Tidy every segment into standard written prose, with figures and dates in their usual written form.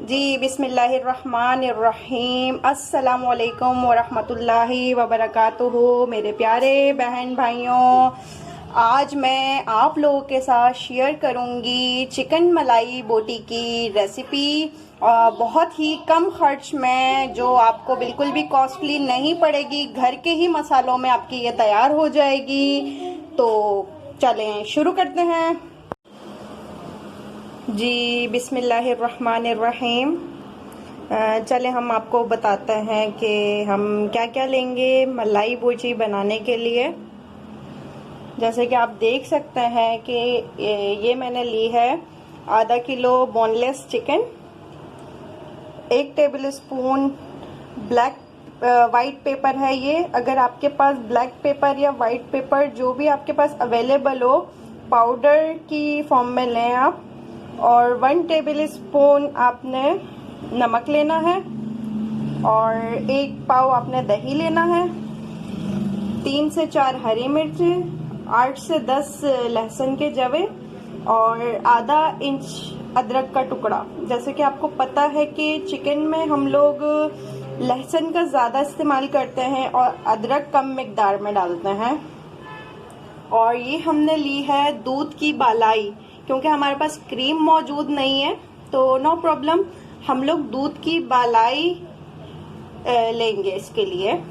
जी बिस्मिल्लाहिर्रहमानिर्रहीम। अस्सलामुअलैकुम वरहमतुल्लाहि वबरकातुहू। मेरे प्यारे बहन भाइयों, आज मैं आप लोगों के साथ शेयर करूंगी चिकन मलाई बोटी की रेसिपी। बहुत ही कम खर्च में, जो आपको बिल्कुल भी कॉस्टली नहीं पड़ेगी, घर के ही मसालों में आपकी ये तैयार हो जाएगी। तो चलें शुरू करते हैं। जी बिस्मिल्लाहिर्रहमानिर्रहीम। चले हम आपको बताते हैं कि हम क्या क्या लेंगे मलाई भुर्जी बनाने के लिए। जैसे कि आप देख सकते हैं कि ये मैंने ली है आधा kilo boneless chicken, 1 table spoon black white paper है ये। अगर आपके पास ब्लैक पेपर या वाइट पेपर जो भी आपके पास अवेलेबल हो, पाउडर की फॉर्म में लें आप। और 1 टेबल स्पून आपने नमक लेना है, और 1 पाव आपने दही लेना है, 3 से 4 हरी मिर्ची, 8 से 10 लहसुन के जवे, और आधा इंच अदरक का टुकड़ा। जैसे कि आपको पता है कि चिकन में हम लोग लहसुन का ज़्यादा इस्तेमाल करते हैं और अदरक कम मिकदार में डालते हैं। और ये हमने ली है दूध की बालाई, क्योंकि हमारे पास क्रीम मौजूद नहीं है तो नो प्रॉब्लम, हम लोग दूध की बालाई लेंगे इसके लिए।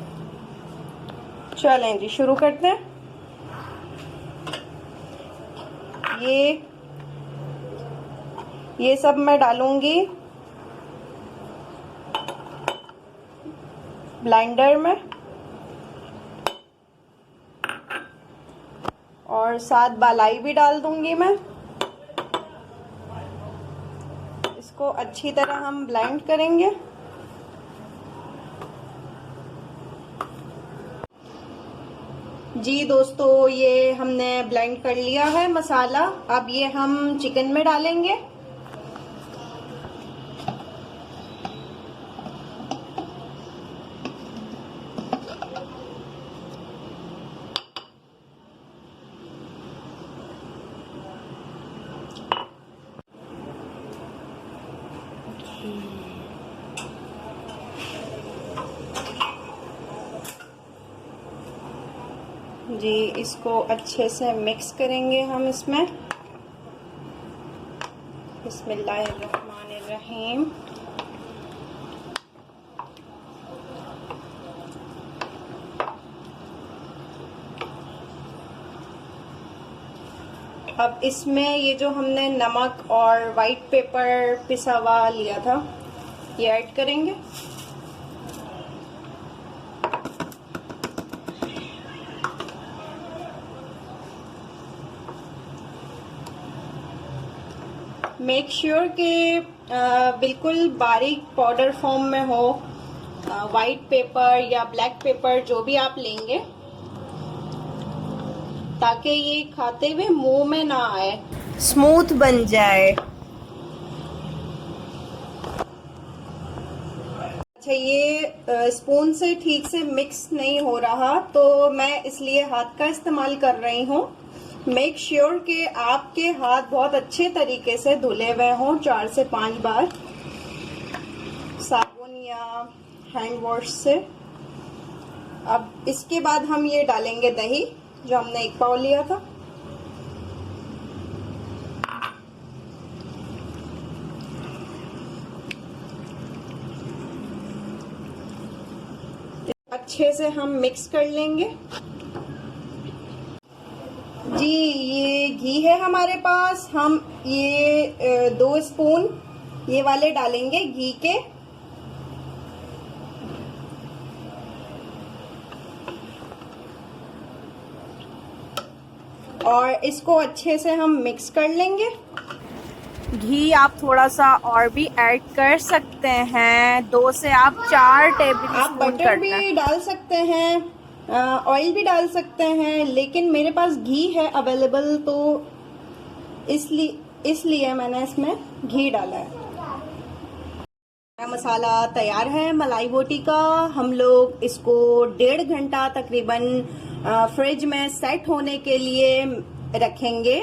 चलें जी शुरू करते हैं। ये सब मैं डालूंगी ब्लेंडर में, और साथ बालाई भी डाल दूंगी मैं। इसको अच्छी तरह हम ब्लेंड करेंगे। जी दोस्तों, ये हमने ब्लेंड कर लिया है मसाला। अब ये हम चिकन में डालेंगे। जी इसको अच्छे से मिक्स करेंगे हम इसमें। बिस्मिल्लाहिर्रहमानिर्रहीम। अब इसमें ये जो हमने नमक और वाइट पेपर पिसा हुआ लिया था, ये ऐड करेंगे। मेक श्योर कि बिल्कुल बारीक पाउडर फॉर्म में हो। वाइट पेपर या ब्लैक पेपर जो भी आप लेंगे, ताकि ये खाते हुए मुंह में ना आए, स्मूथ बन जाए। अच्छा, ये स्पून से ठीक से मिक्स नहीं हो रहा, तो मैं इसलिए हाथ का इस्तेमाल कर रही हूँ। मेक श्योर कि आपके हाथ बहुत अच्छे तरीके से धुले हुए हों, 4 से 5 बार साबुन या हैंड वॉश से। अब इसके बाद हम ये डालेंगे दही, जो हमने 1 पाव लिया था। अच्छे से हम मिक्स कर लेंगे। जी ये घी है हमारे पास, हम ये 2 स्पून ये वाले डालेंगे घी के। और इसको अच्छे से हम मिक्स कर लेंगे। घी आप थोड़ा सा और भी ऐड कर सकते हैं, 2 से आप 4 टेबल आप बटर भी डाल सकते हैं, ऑयल भी डाल सकते हैं, लेकिन मेरे पास घी है अवेलेबल, तो इसलिए मैंने इसमें घी डाला है। मसाला तैयार है मलाई बोटी का। हम लोग इसको 1.5 घंटा तकरीबन फ्रिज में सेट होने के लिए रखेंगे।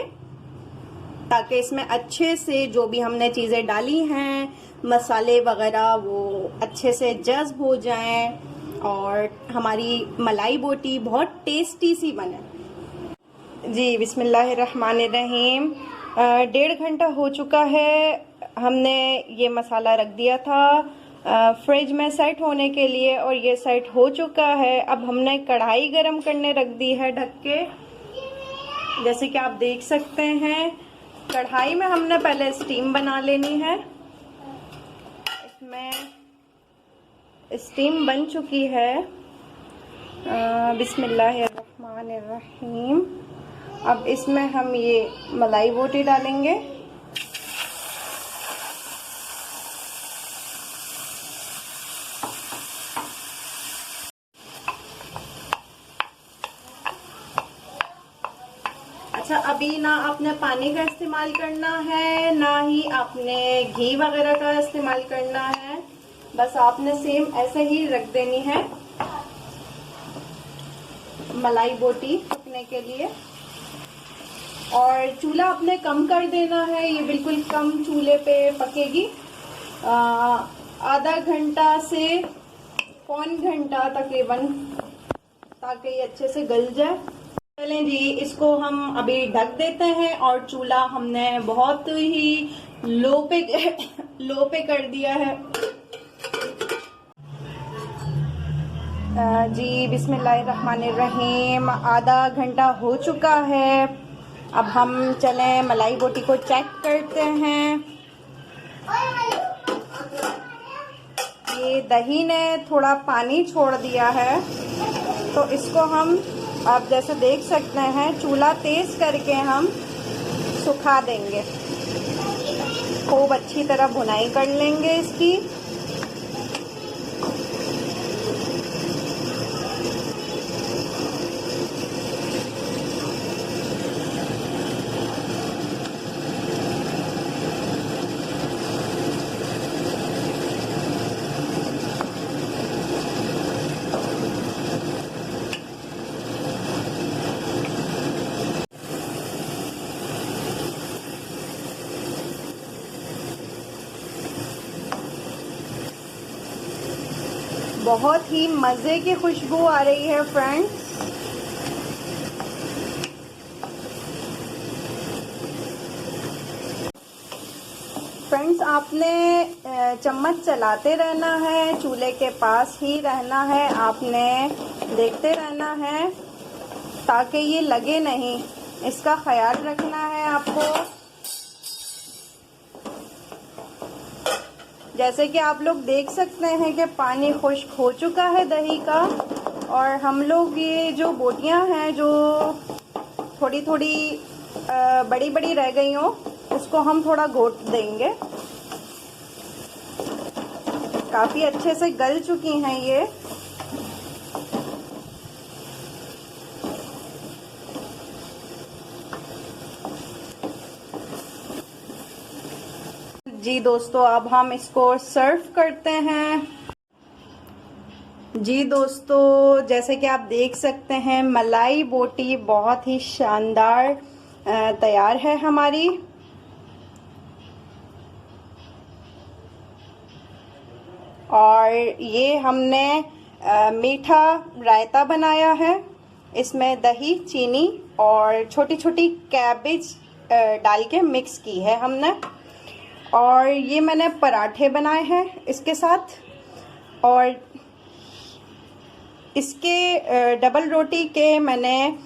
ताकि इसमें अच्छे से जो भी हमने चीज़ें डाली हैं, मसाले वगैरह, वो अच्छे से जज्ब हो जाएं और हमारी मलाई बोटी बहुत टेस्टी सी बने। जी बिस्मिल्लाहिर्रहमानिर्रहीम। 1.5 घंटा हो चुका है, हमने ये मसाला रख दिया था फ्रिज में सेट होने के लिए और ये सेट हो चुका है। अब हमने कढ़ाई गरम करने रख दी है ढक के। जैसे कि आप देख सकते हैं, कढ़ाई में हमने पहले स्टीम बना लेनी है। इसमें स्टीम बन चुकी है। बिस्मिल्लाहिर्रहमानिर्रहीम। अब इसमें हम ये मलाई बोटी डालेंगे। अच्छा, अभी ना आपने पानी का इस्तेमाल करना है, ना ही आपने घी वगैरह का इस्तेमाल करना है। बस आपने सेम ऐसे ही रख देनी है मलाई बोटी पकने के लिए। और चूल्हा आपने कम कर देना है, ये बिल्कुल कम चूल्हे पे पकेगी। आधा घंटा से पौन घंटा तकरीबन, ताकि ये अच्छे से गल जाए। चलें जी, इसको हम अभी ढक देते हैं और चूल्हा हमने बहुत ही लो पे कर दिया है। जी बिस्मिल्लाहिर्रहमानिर्रहीम। आधा घंटा हो चुका है। अब हम चलें मलाई बोटी को चेक करते हैं। ये दही ने थोड़ा पानी छोड़ दिया है, तो इसको हम, आप जैसे देख सकते हैं, चूल्हा तेज करके हम सुखा देंगे। खूब अच्छी तरह भुनाई कर लेंगे इसकी। बहुत ही मज़े की खुशबू आ रही है फ्रेंड्स। फ्रेंड्स, आपने चम्मच चलाते रहना है, चूल्हे के पास ही रहना है, आपने देखते रहना है ताकि ये लगे नहीं, इसका ख्याल रखना है आपको। जैसे कि आप लोग देख सकते हैं कि पानी खुश्क हो चुका है दही का, और हम लोग ये जो बोटियां हैं जो थोड़ी थोड़ी बड़ी बड़ी रह गई हो, उसको हम थोड़ा घोट देंगे। काफ़ी अच्छे से गल चुकी हैं ये। जी दोस्तों, अब हम इसको सर्व करते हैं। जी दोस्तों, जैसे कि आप देख सकते हैं, मलाई बोटी बहुत ही शानदार तैयार है हमारी। और ये हमने मीठा रायता बनाया है। इसमें दही, चीनी और छोटी छोटी कैबेज डाल के मिक्स की है हमने। और ये मैंने पराठे बनाए हैं इसके साथ, और इसके डबल रोटी के मैंने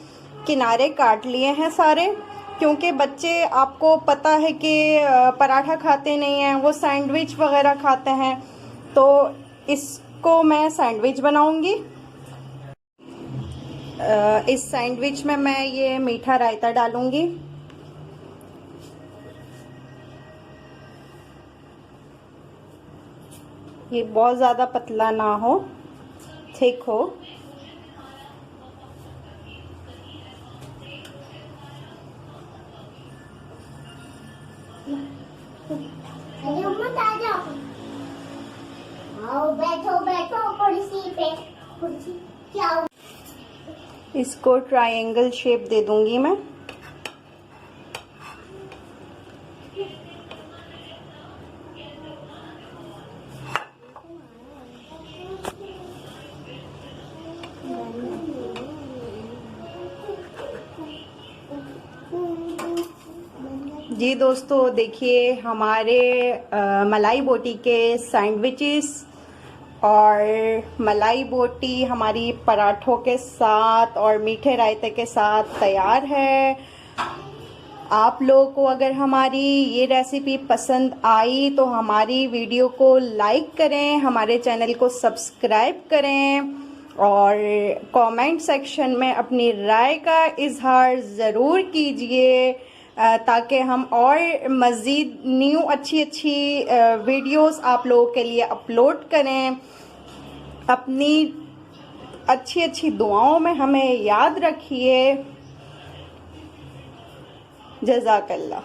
किनारे काट लिए हैं सारे, क्योंकि बच्चे, आपको पता है कि पराठा खाते नहीं हैं, वो सैंडविच वगैरह खाते हैं, तो इसको मैं सैंडविच बनाऊंगी। इस सैंडविच में मैं ये मीठा रायता डालूंगी। ये बहुत ज़्यादा पतला ना हो, थिक हो। बैठो बैठो कुर्सी पे, कुर्सी क्या। इसको ट्रायंगल शेप दे दूंगी मैं। जी दोस्तों, देखिए हमारे मलाई बोटी के सैंडविचेस और मलाई बोटी हमारी पराठों के साथ और मीठे रायते के साथ तैयार है। आप लोगों को अगर हमारी ये रेसिपी पसंद आई तो हमारी वीडियो को लाइक करें, हमारे चैनल को सब्सक्राइब करें और कमेंट सेक्शन में अपनी राय का इजहार ज़रूर कीजिए ताकि हम और मज़ीद न्यू अच्छी वीडियोस आप लोगों के लिए अपलोड करें। अपनी अच्छी दुआओं में हमें याद रखिए। जज़ाकल्लाह।